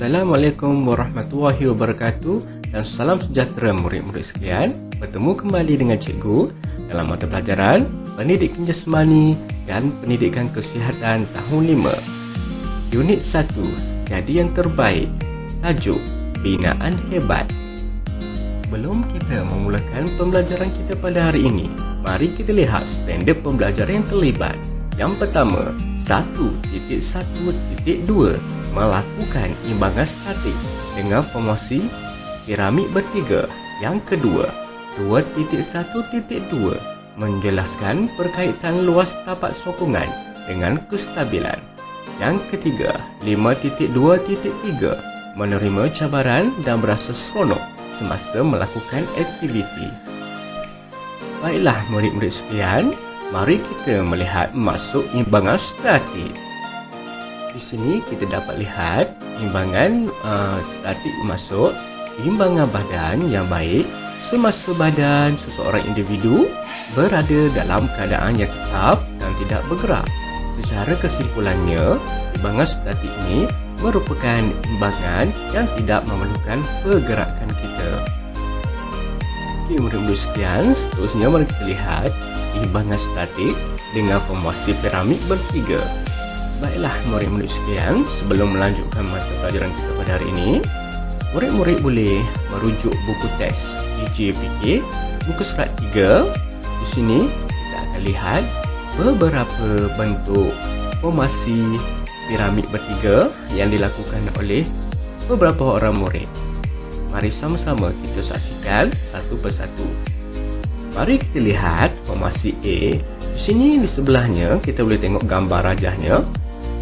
Assalamualaikum warahmatullahi wabarakatuh dan salam sejahtera murid-murid sekalian. Bertemu kembali dengan cikgu dalam mata pelajaran Pendidikan Jasmani dan Pendidikan Kesihatan tahun 5. Unit 1, Jadi yang Terbaik. Tajuk, Binaan Hebat. Sebelum kita memulakan pembelajaran kita pada hari ini, mari kita lihat standard pembelajaran yang terlibat. Yang pertama, 1.1.2 melakukan imbangan statik dengan formasi piramid bertiga. Yang kedua, 2.1.2 menjelaskan berkaitan luas tapak sokongan dengan kestabilan. Yang ketiga, 5.2.3 menerima cabaran dan berasa seronok semasa melakukan aktiviti. Baiklah murid-murid sekalian, mari kita melihat maksud imbangan statik. Di sini kita dapat lihat imbangan statik maksud imbangan badan yang baik semasa badan seseorang individu berada dalam keadaan yang tetap dan tidak bergerak. Secara kesimpulannya, imbangan statik ini merupakan imbangan yang tidak memerlukan pergerakan kita. Okey, murid-murid sekalian, seterusnya mari kita lihat imbangan statik dengan formasi piramid bertiga. Baiklah murid-murid sekalian, sebelum melanjutkan mata pelajaran kita pada hari ini, murid-murid boleh merujuk buku teks PJPK muka surat 3. Di sini kita akan lihat beberapa bentuk formasi piramid bertiga yang dilakukan oleh beberapa orang murid. Mari sama-sama kita saksikan satu persatu. Mari kita lihat formasi A. Di sini di sebelahnya kita boleh tengok gambar rajahnya.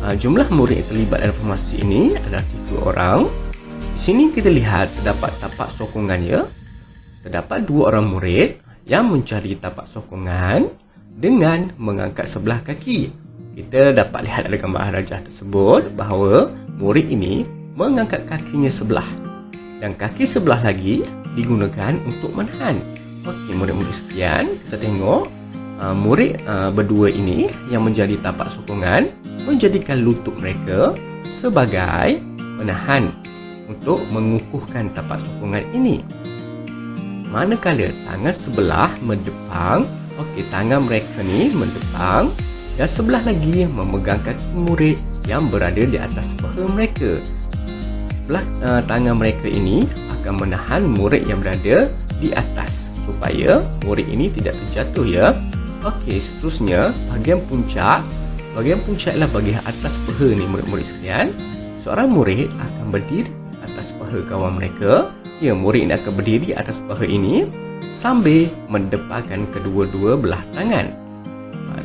Jumlah murid yang terlibat dalam formasi ini adalah 3 orang. Di sini kita lihat terdapat tapak sokongannya. Terdapat 2 orang murid yang mencari tapak sokongan dengan mengangkat sebelah kaki. Kita dapat lihat dalam gambar rajah tersebut bahawa murid ini mengangkat kakinya sebelah dan kaki sebelah lagi digunakan untuk menahan. Okey murid-murid sekalian, kita tengok murid berdua ini yang menjadi tapak sokongan menjadikan lutut mereka sebagai penahan untuk mengukuhkan tapak sokongan ini. Manakala tangan sebelah mendepang, tangan mereka ni mendepang dan sebelah lagi memegang kaki murid yang berada di atas paha mereka. Sebelah tangan mereka ini akan menahan murid yang berada di atas supaya murid ini tidak terjatuh ya. Okey, seterusnya bahagian puncak. Bahagian puncak adalah bahagian atas paha ni murid-murid sekalian. Seorang murid akan berdiri atas paha kawan mereka. Ya, murid ini akan berdiri atas paha ini sambil mendepakkan kedua-dua belah tangan.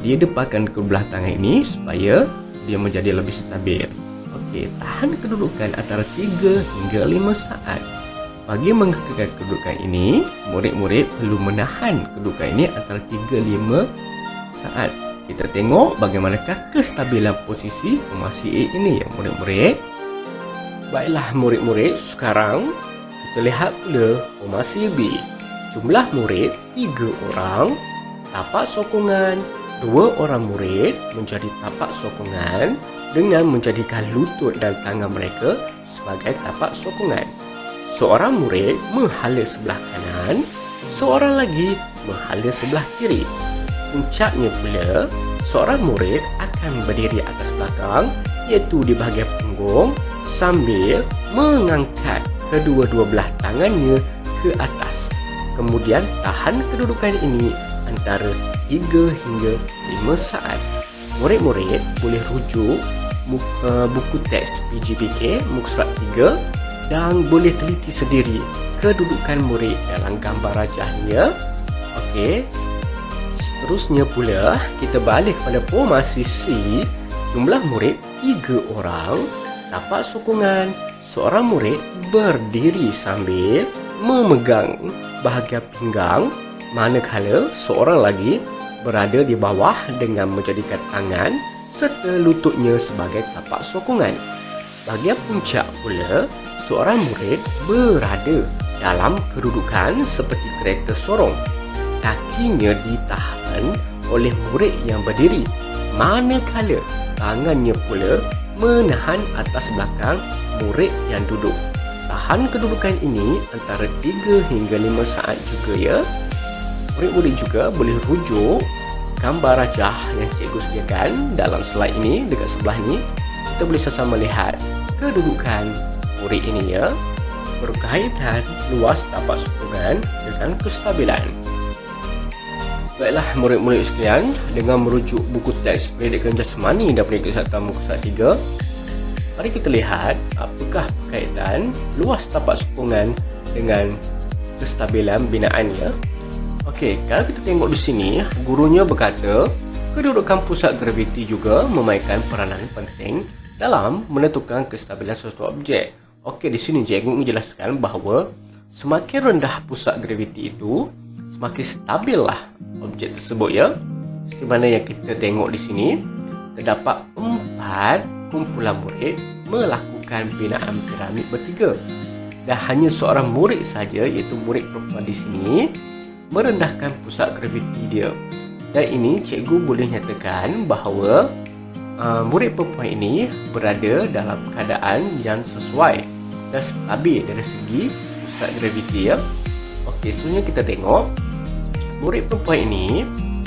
Dia depakkan kedua belah tangan ini supaya dia menjadi lebih stabil. Okey, tahan kedudukan antara 3 hingga 5 saat. Bagi mengekalkan kedudukan ini, murid-murid perlu menahan kedudukan ini antara 3-5 saat. Kita tengok bagaimanakah kestabilan posisi formasi A ini ya murid-murid. Baiklah murid-murid, sekarang kita lihat pula formasi B. Jumlah murid 3 orang, tapak sokongan 2 orang murid menjadi tapak sokongan dengan menjadikan lutut dan tangan mereka sebagai tapak sokongan. Seorang murid menghala sebelah kanan, seorang lagi menghala sebelah kiri. Puncaknya pula, seorang murid akan berdiri atas belakang iaitu di bahagian punggung sambil mengangkat kedua-dua belah tangannya ke atas. Kemudian tahan kedudukan ini antara 3 hingga 5 saat. Murid-murid boleh rujuk buku teks PJPK muka surat 3 dan boleh teliti sendiri kedudukan murid dalam gambar rajahnya. Okey. Seterusnya pula, kita balik pada formasi C. Jumlah murid 3 orang, tapak sokongan. Seorang murid berdiri sambil memegang bahagian pinggang, manakala seorang lagi berada di bawah dengan menjadikan tangan serta lututnya sebagai tapak sokongan. Bahagian puncak pula, seorang murid berada dalam kedudukan seperti kereta sorong. Kakinya ditahan oleh murid yang berdiri, manakala tangannya pula menahan atas belakang murid yang duduk. Tahan kedudukan ini antara 3 hingga 5 saat juga ya. Murid-murid juga boleh rujuk gambar rajah yang cikgu sediakan dalam slide ini dekat sebelah ni. Kita boleh sama-sama lihat kedudukan murid ini ya, berkaitan luas tapak sokongan dengan kestabilan. Baiklah murid-murid sekalian, dengan merujuk buku teks pendidikan jasmani daripada kesihatan muka surat 3, mari kita lihat apakah berkaitan luas tapak sokongan dengan kestabilan binaannya. Okey, kalau kita tengok di sini, gurunya berkata kedudukan pusat graviti juga memainkan peranan penting dalam menentukan kestabilan suatu objek. Okey, di sini cikgu menjelaskan bahawa semakin rendah pusat graviti itu, semakin stabil lah objek tersebut ya. Seperti mana yang kita tengok di sini, terdapat 4 kumpulan murid melakukan binaan piramid bertiga. Dan hanya seorang murid saja, iaitu murid perempuan di sini, merendahkan pusat graviti dia. Dan ini cikgu boleh nyatakan bahawa murid perempuan ini berada dalam keadaan yang sesuai dan stabil dari segi pusat graviti ya. Okey, sebenarnya kita tengok murid perempuan ini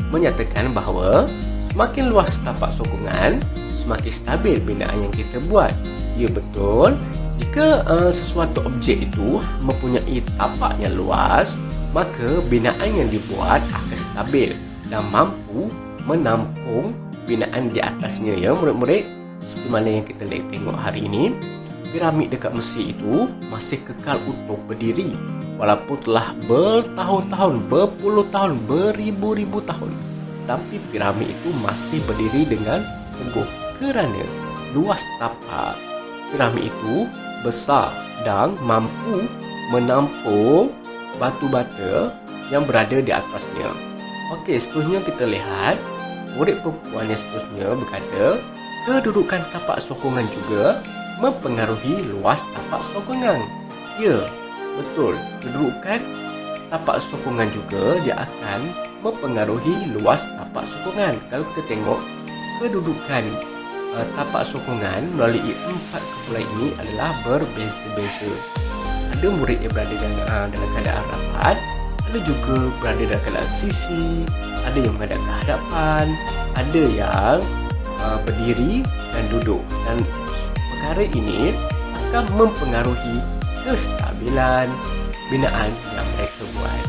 menyatakan bahawa semakin luas tapak sokongan, semakin stabil binaan yang kita buat. Ya betul, jika sesuatu objek itu mempunyai tapak yang luas, maka binaan yang dibuat akan stabil dan mampu menampung binaan di atasnya ya murid-murid. Seperti mana yang kita tengok hari ini, piramid dekat Mesir itu masih kekal utuh berdiri walaupun telah bertahun-tahun, berpuluh tahun, beribu-ribu tahun, tapi piramid itu masih berdiri dengan teguh kerana luas tapak piramid itu besar dan mampu menampung batu bata yang berada di atasnya. Okey, seterusnya kita lihat murid perempuan yang seterusnya berkata kedudukan tapak sokongan juga mempengaruhi luas tapak sokongan. Ya, betul, kedudukan tapak sokongan juga dia akan mempengaruhi luas tapak sokongan. Kalau kita tengok kedudukan tapak sokongan melalui 4 kumpulan ini adalah berbeza-beza. Ada murid yang berada dalam keadaan rapat, ada juga berada dalam keadaan sisi, ada yang menghadap ke hadapan, ada yang berdiri dan duduk. Dan perkara ini akan mempengaruhi kestabilan binaan yang mereka buat.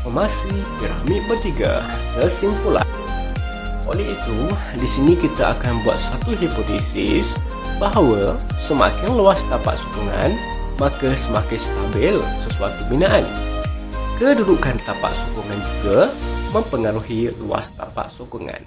Formasi piramid bertiga. Kesimpulan. Oleh itu, di sini kita akan buat satu hipotesis bahawa semakin luas tapak sokongan, maka semakin stabil sesuatu binaan. Kedudukan tapak sokongan juga mempengaruhi luas tapak sokongan.